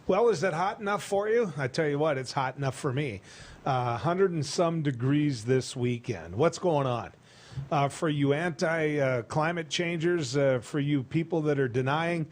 Well, is it hot enough for you? I tell you what, it's hot enough for me. 100 and some degrees this weekend. What's going on? For you anti-climate changers, for you people that are denying,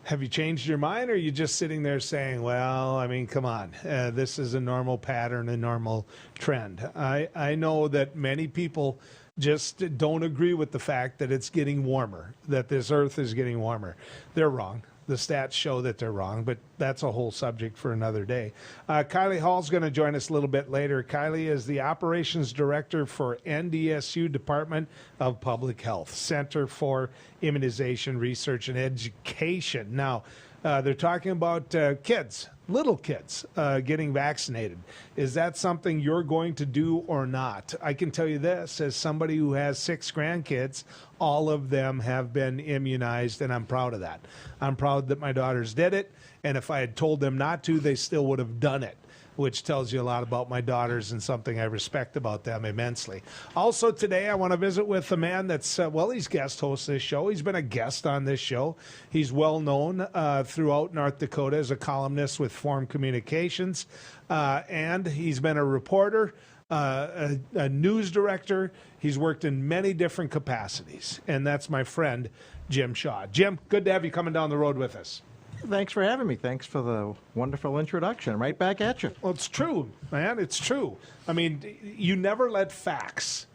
have you changed your mind, or are you just sitting there saying, well, I mean, come on, this is a normal pattern, a normal trend? I know that many people just don't agree with the fact that it's getting warmer, that this earth is getting warmer. They're wrong. The stats show that they're wrong, but that's a whole subject for another day. Kylie Hall's going to join us a little bit later. Kylie is the Operations Director for NDSU Department of Public Health, Center for Immunization Research and Education. Now, they're talking about kids, little kids, getting vaccinated. Is that something you're going to do or not? I can tell you this, as somebody who has 6 grandkids, all of them have been immunized, and I'm proud of that. I'm proud that my daughters did it, and if I had told them not to, they still would have done it, which tells you a lot about my daughters and something I respect about them immensely. Also today, I want to visit with a man that's, he's guest host this show. He's been a guest on this show. He's well known throughout North Dakota as a columnist with Forum Communications, and he's been a reporter, a news director. He's worked in many different capacities, and that's my friend, Jim Shaw. Jim, good to have you coming down the road with us. Thanks for having me. Thanks for the wonderful introduction. Right back at you. Well, it's true, man. It's true. I mean, you never let facts,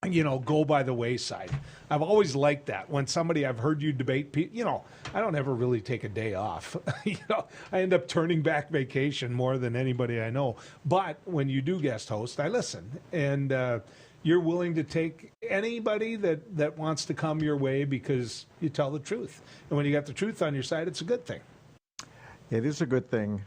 go by the wayside. I've always liked that. When I've heard you debate, I don't ever really take a day off. I end up turning back vacation more than anybody I know. But when you do guest host, I listen. And you're willing to take anybody that wants to come your way because you tell the truth. And when you got the truth on your side, it's a good thing. It is a good thing.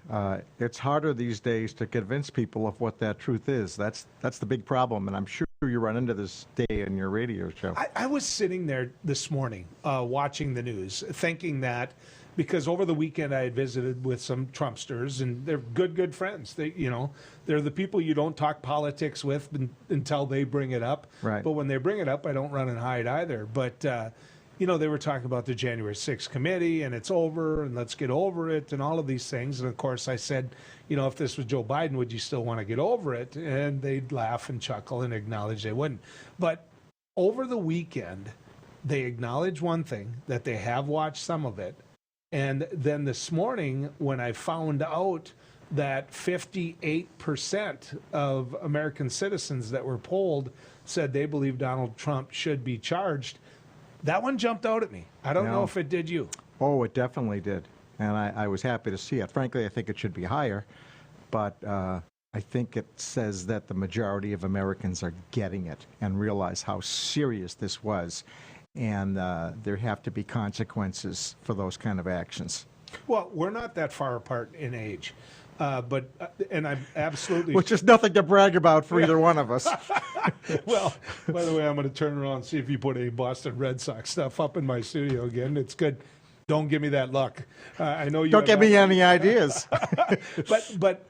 It's harder these days to convince people of what that truth is. That's the big problem, and I'm sure you run into this day in your radio show. I was sitting there this morning watching the news, thinking that because over the weekend I had visited with some Trumpsters, and they're good friends. They're the people you don't talk politics with until they bring it up. Right. But when they bring it up, I don't run and hide either. But they were talking about the January 6th committee, and it's over, and let's get over it, and all of these things. And of course, I said, if this was Joe Biden, would you still want to get over it? And they'd laugh and chuckle and acknowledge they wouldn't. But over the weekend, they acknowledged one thing, that they have watched some of it. And then this morning, when I found out that 58% of American citizens that were polled said they believe Donald Trump should be charged, that one jumped out at me. I don't know if it did you. Oh, it definitely did. And I was happy to see it. Frankly, I think it should be higher. But I think it says that the majority of Americans are getting it and realize how serious this was. And there have to be consequences for those kind of actions. Well, we're not that far apart in age. And I'm absolutely... Which is nothing to brag about for either one of us. Well, by the way, I'm going to turn around and see if you put any Boston Red Sox stuff up in my studio again. It's good. Don't give me that luck. I know you don't give me any ideas. but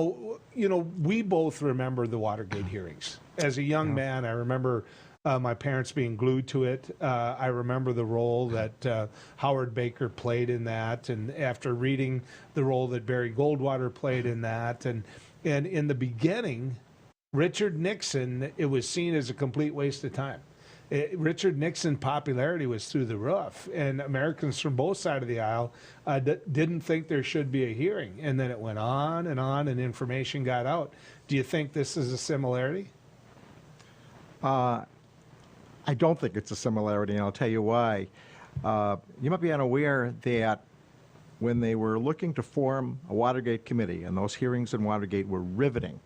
we both remember the Watergate hearings. As a young man, I remember my parents being glued to it. I remember the role that Howard Baker played in that, and after reading the role that Barry Goldwater played in that, and in the beginning, Richard Nixon, it was seen as a complete waste of time. Richard Nixon's popularity was through the roof, and Americans from both sides of the aisle didn't think there should be a hearing. And then it went on, and information got out. Do you think this is a similarity? I don't think it's a similarity, and I'll tell you why. You might be unaware that when they were looking to form a Watergate committee, and those hearings in Watergate were riveting,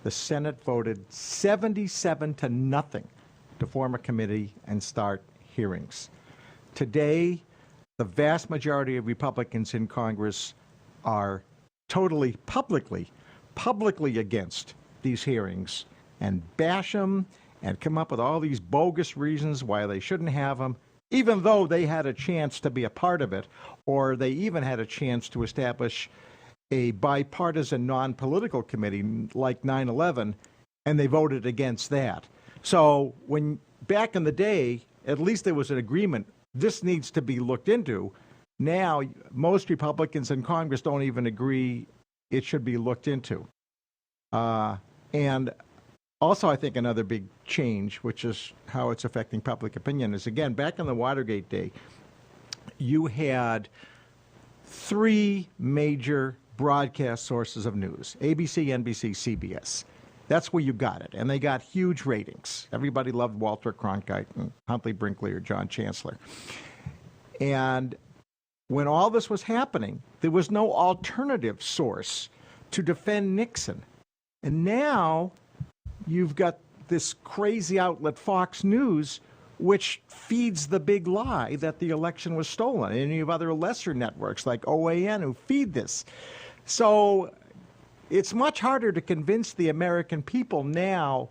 the Senate voted 77-0 to form a committee and start hearings. Today, the vast majority of Republicans in Congress are totally publicly against these hearings and bash them and come up with all these bogus reasons why they shouldn't have them, even though they had a chance to be a part of it, or they even had a chance to establish a bipartisan non-political committee like 9/11, and they voted against that. So when back in the day, at least there was an agreement, this needs to be looked into. Now, most Republicans in Congress don't even agree it should be looked into. And also, I think another big change, which is how it's affecting public opinion, is, again, back in the Watergate day, you had three major broadcast sources of news: ABC, NBC, CBS. That's where you got it. And they got huge ratings. Everybody loved Walter Cronkite and Huntley Brinkley or John Chancellor. And when all this was happening, there was no alternative source to defend Nixon. And now you've got this crazy outlet, Fox News, which feeds the big lie that the election was stolen. And you have other lesser networks like OAN who feed this. So it's much harder to convince the American people now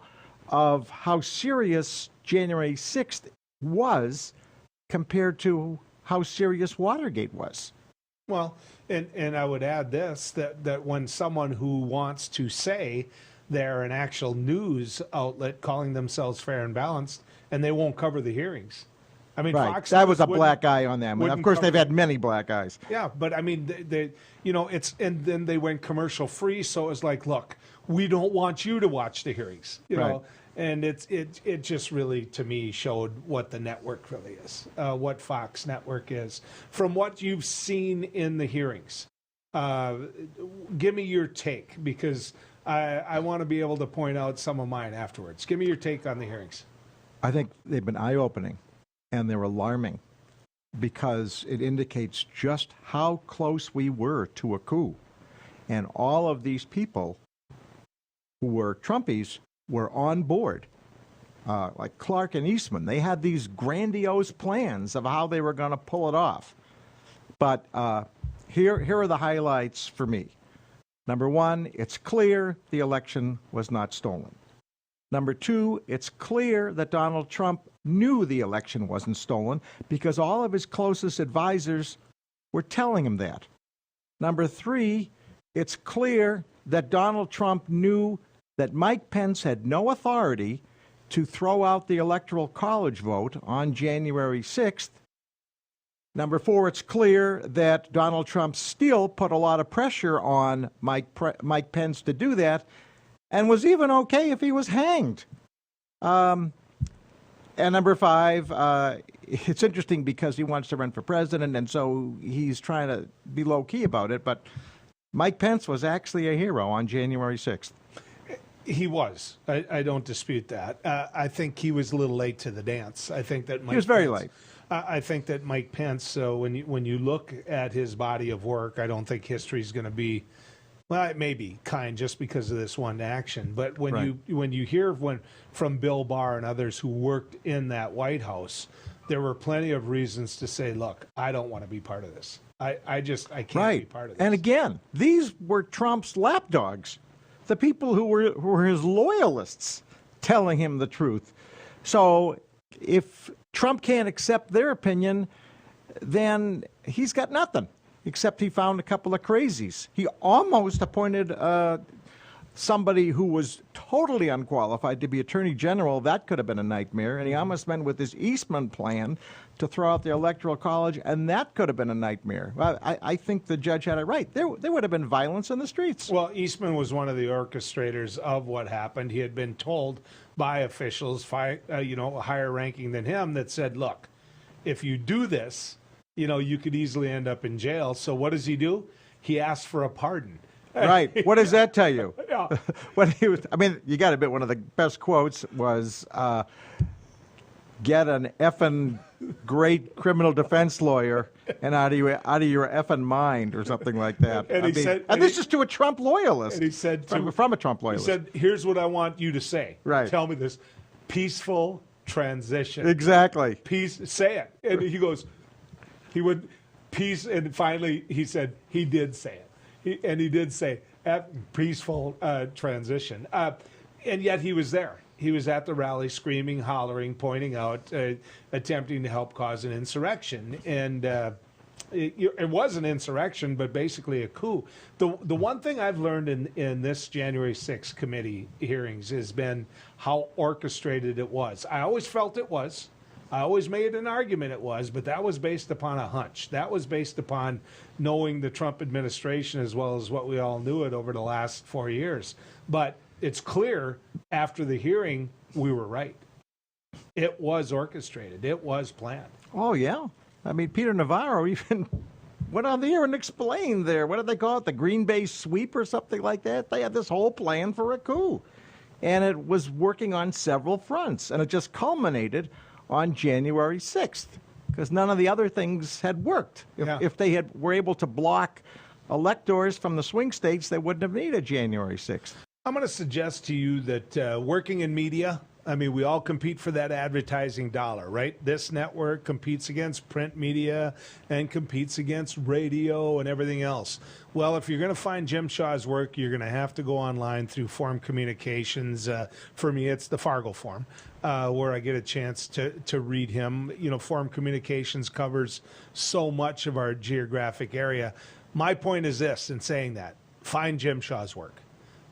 of how serious January 6th was compared to how serious Watergate was. Well, and I would add this, that when someone who wants to say they're an actual news outlet calling themselves fair and balanced, and they won't cover the hearings. I mean, right. Fox that was a News black eye on them. And of course, they've had many black eyes. Yeah, but I mean, they and then they went commercial free, so it was like, look, we don't want you to watch the hearings, you know. And it just really, to me, showed what the network really is, what Fox Network is. From what you've seen in the hearings, give me your take, because I want to be able to point out some of mine afterwards. Give me your take on the hearings. I think they've been eye-opening, and they're alarming, because it indicates just how close we were to a coup. And all of these people who were Trumpies were on board, like Clark and Eastman. They had these grandiose plans of how they were going to pull it off. But here are the highlights for me. Number one, it's clear the election was not stolen. Number two, it's clear that Donald Trump knew the election wasn't stolen because all of his closest advisors were telling him that. Number three, it's clear that Donald Trump knew that Mike Pence had no authority to throw out the Electoral College vote on January 6th. Number four, it's clear that Donald Trump still put a lot of pressure on Mike Pence to do that, and was even okay if he was hanged. And number five, it's interesting because he wants to run for president, and so he's trying to be low-key about it, but Mike Pence was actually a hero on January 6th. He was. I don't dispute that. I think he was a little late to the dance. I think that he was very late. I think that Mike Pence, when you look at his body of work, I don't think history is going to be, well, it may be kind just because of this one action. But when you hear from Bill Barr and others who worked in that White House, there were plenty of reasons to say, look, I don't want to be part of this. I can't be part of this. And again, these were Trump's lapdogs, the people who were his loyalists telling him the truth. So if Trump can't accept their opinion, then he's got nothing, except he found a couple of crazies. He almost appointed somebody who was totally unqualified to be Attorney General. That could have been a nightmare. And he almost went with his Eastman plan to throw out the Electoral College, and that could have been a nightmare. Well, I think the judge had it right. There would have been violence in the streets. Well, Eastman was one of the orchestrators of what happened. He had been told by officials, higher ranking than him, that said, look, if you do this, you could easily end up in jail. So what does he do? He asked for a pardon. Right. What does that tell you? Yeah. You got to admit, one of the best quotes was, get an effing great criminal defense lawyer and out of your effing mind, or something like that. And this is to a Trump loyalist. And he said from a Trump loyalist. He said, here's what I want you to say. Right. Tell me this. Peaceful transition. Exactly. Peace. Say it. And he goes, he would, peace. And finally he said, he did say it. He did say peaceful transition. And yet he was there. He was at the rally screaming, hollering, pointing out, attempting to help cause an insurrection. And it was an insurrection, but basically a coup. The one thing I've learned in this January 6th committee hearings has been how orchestrated it was. I always felt it was. I always made an argument it was, but that was based upon a hunch. That was based upon knowing the Trump administration as well as what we all knew it over the last 4 years. But it's clear after the hearing, we were right. It was orchestrated. It was planned. Oh, yeah. I mean, Peter Navarro even went on the air and explained there. What did they call it? The Green Bay sweep or something like that? They had this whole plan for a coup. And it was working on several fronts. And it just culminated on January 6th because none of the other things had worked. If they were able to block electors from the swing states, they wouldn't have needed January 6th. I'm going to suggest to you that working in media, I mean, we all compete for that advertising dollar, right? This network competes against print media and competes against radio and everything else. Well, if you're going to find Jim Shaw's work, you're going to have to go online through Forum Communications. For me, it's the Fargo Forum, where I get a chance to read him. You know, Forum Communications covers so much of our geographic area. My point is this in saying that, find Jim Shaw's work.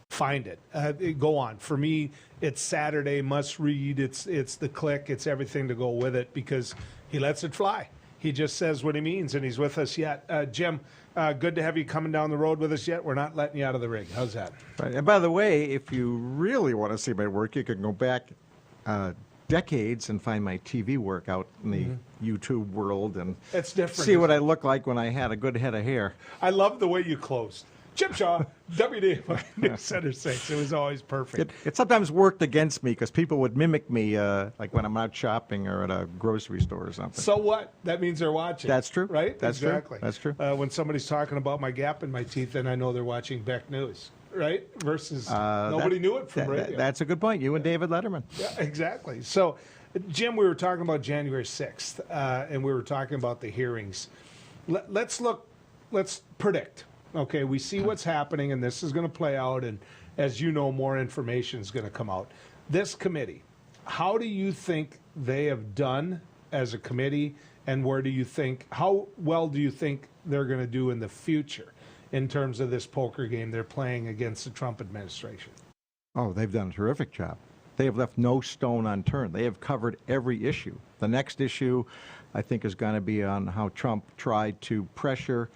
Find it. Go on. For me, it's Saturday, must read. It's the click. It's everything to go with it because he lets it fly. He just says what he means, and he's with us yet. Jim, good to have you coming down the road with us yet. We're not letting you out of the rig. How's that? Right. And by the way, if you really want to see my work, you can go back decades and find my TV work out in the YouTube world and it's different, see what I look like when I had a good head of hair. I love the way you closed. Jim Shaw, WD News Center 6. It was always perfect. It sometimes worked against me because people would mimic me, like when I'm out shopping or at a grocery store or something. So what? That means they're watching. That's true. Right? That's exactly. True. That's true. When somebody's talking about my gap in my teeth, then I know they're watching Beck News. Right? Versus nobody knew it from radio. That's a good point. You and David Letterman. Yeah, exactly. So, Jim, we were talking about January 6th, and we were talking about the hearings. Let's predict. Okay, we see what's happening, and this is going to play out, and as you know, more information is going to come out. This committee, how do you think they have done as a committee, and how well do you think they're going to do in the future in terms of this poker game they're playing against the Trump administration? Oh, they've done a terrific job. They have left no stone unturned. They have covered every issue. The next issue, I think, is going to be on how Trump tried to pressure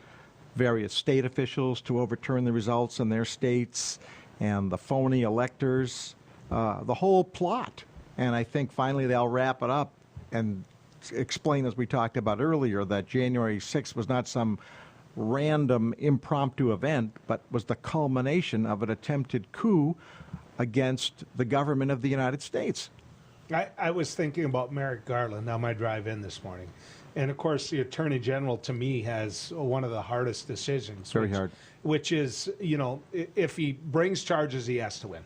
various state officials to overturn the results in their states and the phony electors, the whole plot. And I think finally they'll wrap it up and explain, as we talked about earlier, that January 6th was not some random impromptu event, but was the culmination of an attempted coup against the government of the United States. I was thinking about Merrick Garland on my drive in this morning. And, of course, the Attorney General, to me, has one of the hardest decisions. Very hard. Which is, you know, if he brings charges, he has to win.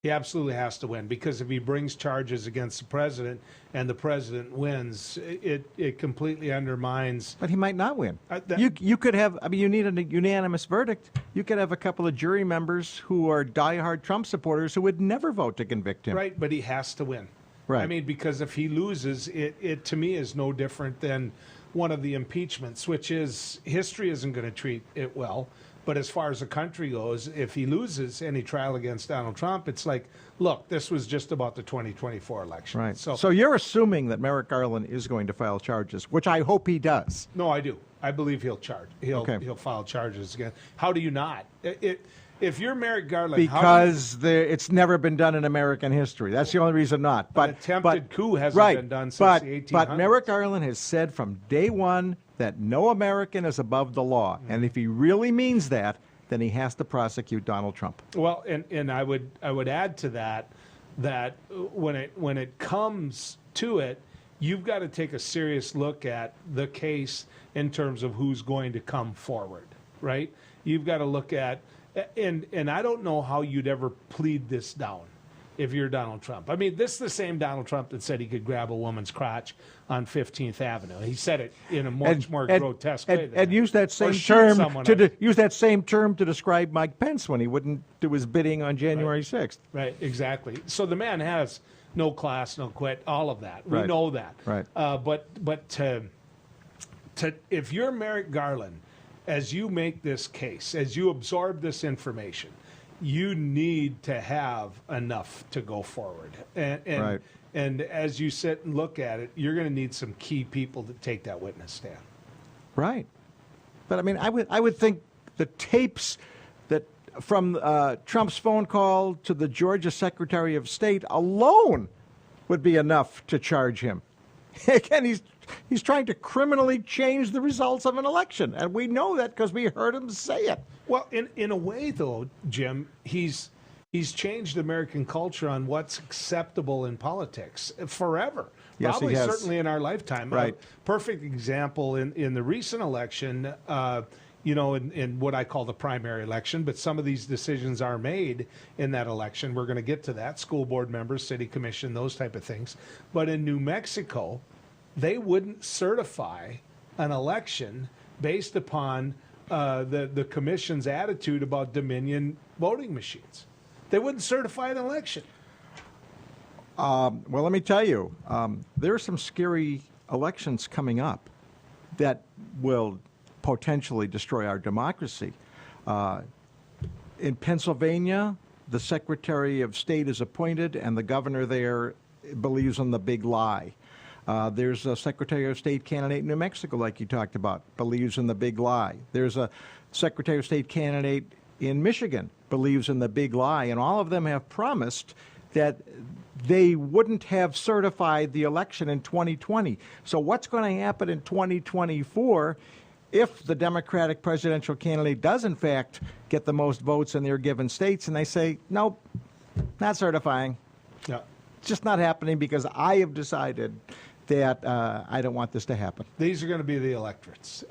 He absolutely has to win. Because if he brings charges against the president and the president wins, it completely undermines. But he might not win. You could have, I mean, you need a unanimous verdict. You could have a couple of jury members who are diehard Trump supporters who would never vote to convict him. Right, but he has to win. Right. I mean, because if he loses, it to me is no different than one of the impeachments, which is history isn't going to treat it well. But as far as the country goes, if he loses any trial against Donald Trump, it's like, look, this was just about the 2024 election. Right. So you're assuming that Merrick Garland is going to file charges, which I hope he does. No, I do. I believe he'll charge. He'll file charges again. How do you not? If you're Merrick Garland, because it's never been done in American history. That's the only reason not. But attempted coup hasn't been done since the 1800s. But Merrick Garland has said from day one that no American is above the law, and if he really means that, then he has to prosecute Donald Trump. Well, and I would add to that when it comes to it, you've got to take a serious look at the case in terms of who's going to come forward, right? You've got to look at. And I don't know how you'd ever plead this down if you're Donald Trump. I mean, this is the same Donald Trump that said he could grab a woman's crotch on 15th Avenue. He said it in a much more grotesque way. And used that same term use that same term to describe Mike Pence when he wouldn't do his bidding on January 6th. Right, exactly. So the man has no class, no quit, all of that. We know that. Right. But if you're Merrick Garland, as you make this case, as you absorb this information, you need to have enough to go forward. And And as you sit and look at it, you're going to need some key people to take that witness stand. Right. But I mean, I would think the tapes that from Trump's phone call to the Georgia Secretary of State alone would be enough to charge him. Again, he's trying to criminally change the results of an election, and we know that because we heard him say it. Well, in a way, though, Jim, he's changed American culture on what's acceptable in politics forever. Yes, Probably he has. Certainly in our lifetime. Right. Perfect example in the recent election, in what I call the primary election, but some of these decisions are made in that election. We're going to get to that. School board members, city commission, those type of things. But in New Mexico, they wouldn't certify an election based upon the commission's attitude about Dominion voting machines. They wouldn't certify an election. Well, let me tell you, there are some scary elections coming up that will potentially destroy our democracy. In Pennsylvania, the Secretary of State is appointed, and the governor there believes in the big lie. There's a Secretary of State candidate in New Mexico, like you talked about, believes in the big lie. There's a Secretary of State candidate in Michigan, believes in the big lie, and all of them have promised that they wouldn't have certified the election in 2020. So what's going to happen in 2024 if the Democratic presidential candidate does, in fact, get the most votes in their given states, and they say, nope, not certifying. Yeah. It's just not happening because I have decided that I don't want this to happen. These are going to be the electorates.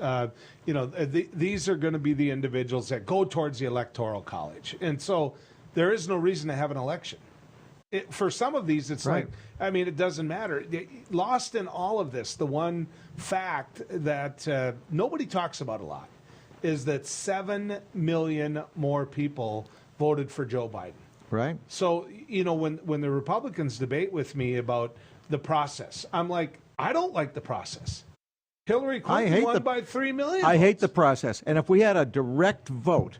These are going to be the individuals that go towards the Electoral College. And so there is no reason to have an election. For some of these, it's right. it doesn't matter. Lost in all of this, the one fact that nobody talks about a lot is that 7 million more people voted for Joe Biden. Right. So, when the Republicans debate with me about the process, I'm like, I don't like the process. Hillary Clinton won by 3 million I votes. hate the process. And if we had a direct vote,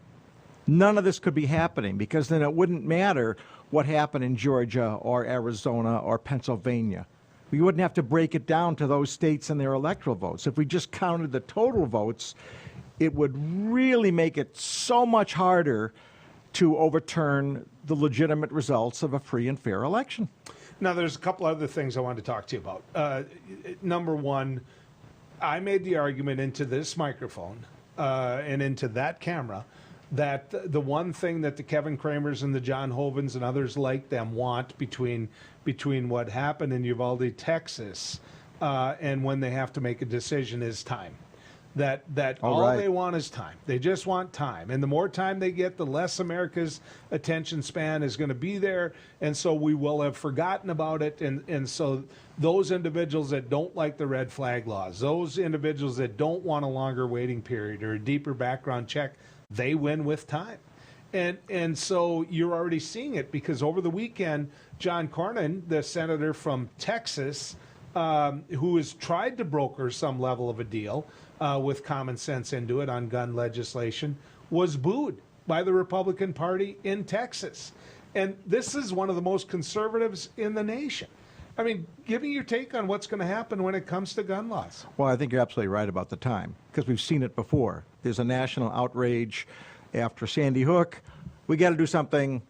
none of this could be happening because then it wouldn't matter what happened in Georgia or Arizona or Pennsylvania. We wouldn't have to break it down to those states and their electoral votes. If we just counted the total votes, it would really make it so much harder to overturn the legitimate results of a free and fair election. Now, there's a couple other things I wanted to talk to you about. Number one, I made the argument into this microphone and into that camera that the one thing that the Kevin Kramers and the John Hovens and others like them want between what happened in Uvalde, Texas, and when they have to make a decision is time. That all right. they want is time. They just want time. And the more time they get, the less America's attention span is going to be there. And so we will have forgotten about it. And so those individuals that don't like the red flag laws, those individuals that don't want a longer waiting period or a deeper background check, they win with time. And so you're already seeing it because over the weekend, John Cornyn, the senator from Texas, who has tried to broker some level of a deal with common sense into it on gun legislation, was booed by the Republican Party in Texas. And this is one of the most conservatives in the nation. I mean, give me your take on what's going to happen when it comes to gun laws. Well, I think you're absolutely right about the time because we've seen it before. There's a national outrage after Sandy Hook. We got to do something.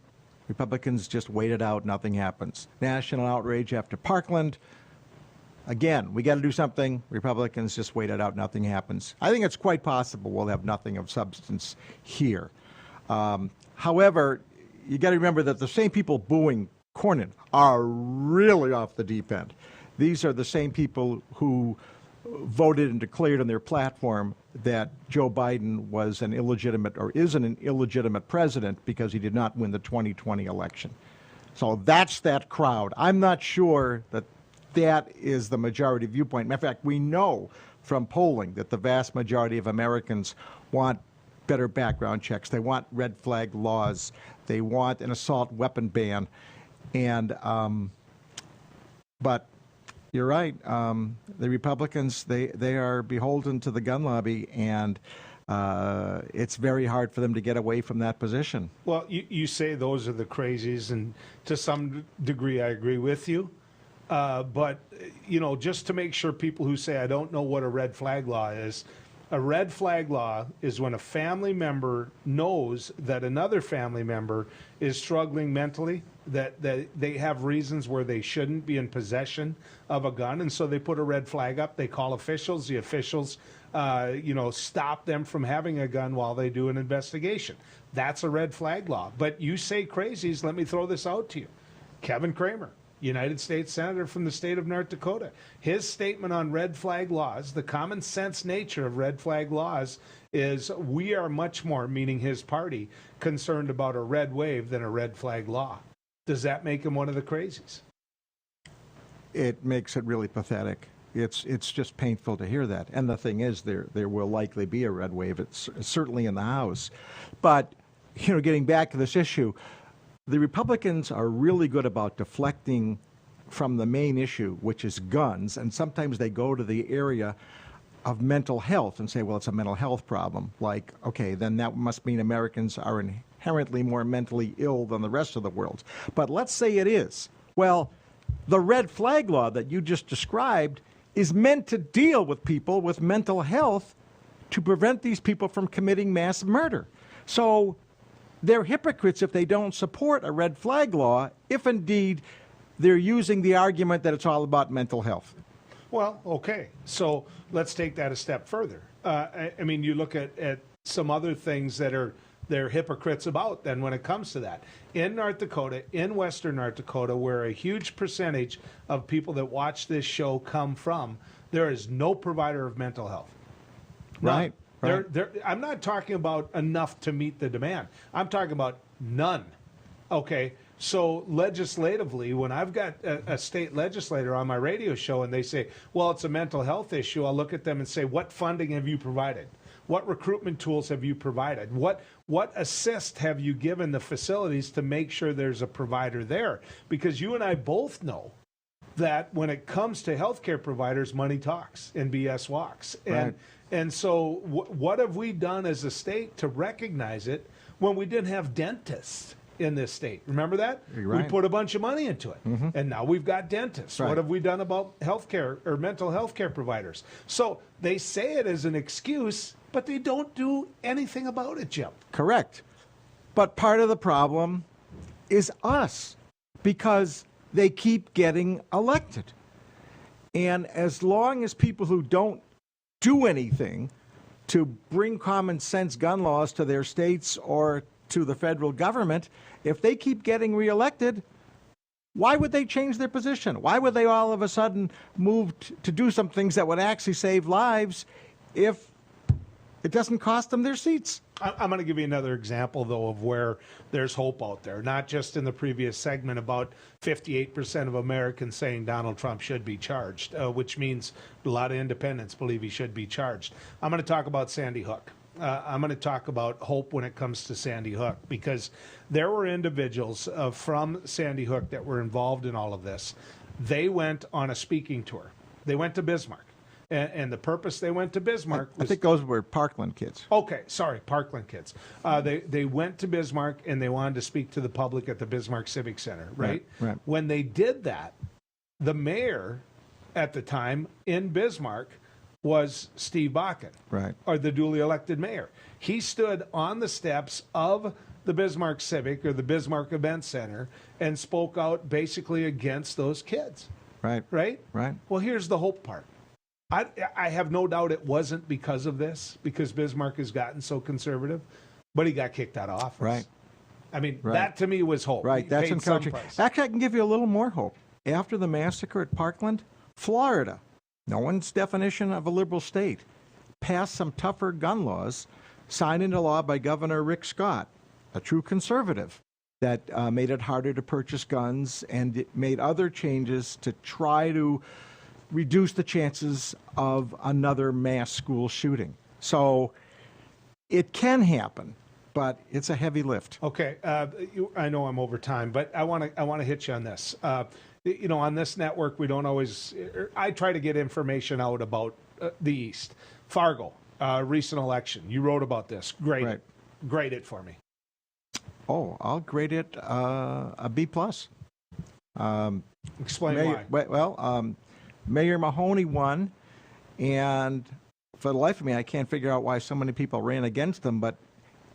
Republicans just wait it out. Nothing happens. National outrage after Parkland. Again, we got to do something. Republicans just wait it out. Nothing happens. I think it's quite possible we'll have nothing of substance here. However, you got to remember that the same people booing Cornyn are really off the deep end. These are the same people who voted and declared on their platform that Joe Biden was an illegitimate or is an illegitimate president because he did not win the 2020 election. So that's that crowd. I'm not sure that that is the majority viewpoint. Matter of fact, we know from polling that the vast majority of Americans want better background checks. They want red flag laws. They want an assault weapon ban. And, but you're right. The Republicans, they are beholden to the gun lobby, and it's very hard for them to get away from that position. Well, you say those are the crazies, and to some degree I agree with you. But, just to make sure people who say, I don't know what a red flag law is, a red flag law is when a family member knows that another family member is struggling mentally, that they have reasons where they shouldn't be in possession of a gun, and so they put a red flag up. They call officials. The officials, stop them from having a gun while they do an investigation. That's a red flag law. But you say crazies, let me throw this out to you. Kevin Cramer, United States Senator from the state of North Dakota. His statement on red flag laws, the common sense nature of red flag laws, is we are much more, meaning his party, concerned about a red wave than a red flag law. Does that make him one of the crazies? It makes it really pathetic. It's just painful to hear that. And the thing is, there will likely be a red wave. It's certainly in the House. But, getting back to this issue, the Republicans are really good about deflecting from the main issue, which is guns, and sometimes they go to the area of mental health and say, well, it's a mental health problem. Like, okay, then that must mean Americans are inherently more mentally ill than the rest of the world. But let's say it is. Well, the red flag law that you just described is meant to deal with people with mental health to prevent these people from committing mass murder. So they're hypocrites if they don't support a red flag law, if indeed they're using the argument that it's all about mental health. Well, okay. So let's take that a step further. You look at some other things that they're hypocrites about then when it comes to that. In North Dakota, in Western North Dakota, where a huge percentage of people that watch this show come from, there is no provider of mental health. Right. Right. I'm not talking about enough to meet the demand. I'm talking about none. Okay. So legislatively, when I've got a state legislator on my radio show and they say, well, it's a mental health issue, I'll look at them and say, what funding have you provided? What recruitment tools have you provided? What assist have you given the facilities to make sure there's a provider there? Because you and I both know that when it comes to healthcare providers, money talks and BS walks. Right. And so what have we done as a state to recognize it when we didn't have dentists in this state? Remember that? Right. We put a bunch of money into it. Mm-hmm. And now we've got dentists. Right. What have we done about healthcare or mental health care providers? So they say it as an excuse, but they don't do anything about it, Jim. Correct. But part of the problem is us, because they keep getting elected. And as long as people who don't do anything to bring common sense gun laws to their states or to the federal government, if they keep getting reelected, why would they change their position? Why would they all of a sudden move to do some things that would actually save lives if it doesn't cost them their seats? I'm going to give you another example, though, of where there's hope out there, not just in the previous segment about 58% of Americans saying Donald Trump should be charged, which means a lot of independents believe he should be charged. I'm going to talk about Sandy Hook. I'm going to talk about hope when it comes to Sandy Hook, because there were individuals from Sandy Hook that were involved in all of this. They went on a speaking tour. They went to Bismarck. And the purpose they went to Bismarck was... I think those were Parkland kids. Okay, sorry, Parkland kids. They went to Bismarck and they wanted to speak to the public at the Bismarck Civic Center, right? Right. When they did that, the mayor at the time in Bismarck was Steve Bakken, right, or the duly elected mayor. He stood on the steps of the Bismarck Civic or the Bismarck Event Center and spoke out basically against those kids. Right. Right? Right. Well, here's the hope part. I have no doubt it wasn't because of this, because Bismarck has gotten so conservative, but he got kicked out of office. Right. I mean, Right. That to me was hope. Right, He that's paid some encouraging. price. Actually, I can give you a little more hope. After the massacre at Parkland, Florida, no one's definition of a liberal state, passed some tougher gun laws, signed into law by Governor Rick Scott, a true conservative, that made it harder to purchase guns, and it made other changes to try to reduce the chances of another mass school shooting. So it can happen, but it's a heavy lift. Okay, I know I'm over time, but I want to hit you on this. On this network, we don't always. I try to get information out about the East. Fargo, recent election. You wrote about this. Right. Grade it for me. Oh, I'll grade it a B+. Explain why. Well, Mayor Mahoney won, and for the life of me, I can't figure out why so many people ran against him. But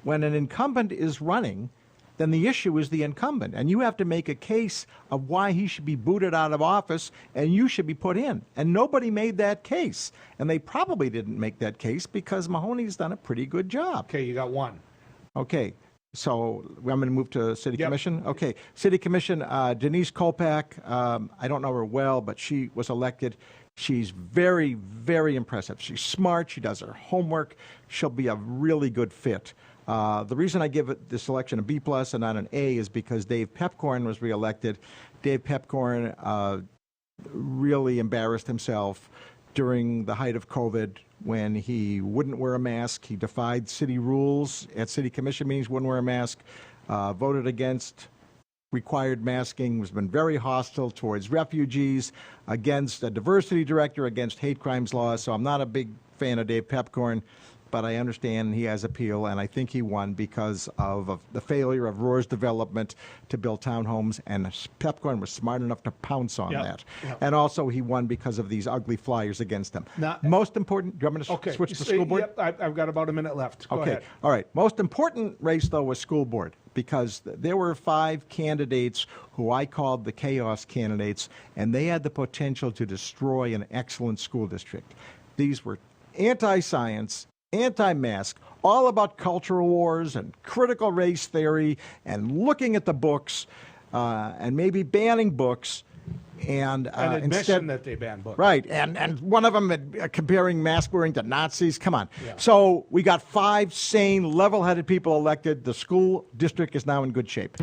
when an incumbent is running, then the issue is the incumbent. And you have to make a case of why he should be booted out of office and you should be put in. And nobody made that case. And they probably didn't make that case because Mahoney's done a pretty good job. Okay, you got one. Okay, so I'm going to move to City Commission. Okay, City Commission, Denise Kolpak, I don't know her well, but she was elected. She's very, very impressive. She's smart. She does her homework. She'll be a really good fit. The reason I give this election a B+ and not an A is because Dave Pepcorn was reelected. Dave Pepcorn really embarrassed himself during the height of COVID when he wouldn't wear a mask. He defied city rules at city commission meetings, wouldn't wear a mask, voted against required masking, has been very hostile towards refugees, against a diversity director, against hate crimes laws. So I'm not a big fan of Dave Pepcorn, but I understand he has appeal, and I think he won because of the failure of Roar's development to build townhomes, and Pepcorn was smart enough to pounce on that. Yep. And also he won because of these ugly flyers against him. Now, most important, do you want me to switch to school board? Yep, I've got about a minute left. Go ahead. All right. Most important race, though, was school board, because there were 5 candidates who I called the chaos candidates, and they had the potential to destroy an excellent school district. These were anti-science, anti-mask, all about cultural wars and critical race theory and looking at the books and maybe banning books. And admission that they ban books. Right. And one of them comparing mask wearing to Nazis. Come on. Yeah. So we got 5 sane, level-headed people elected. The school district is now in good shape.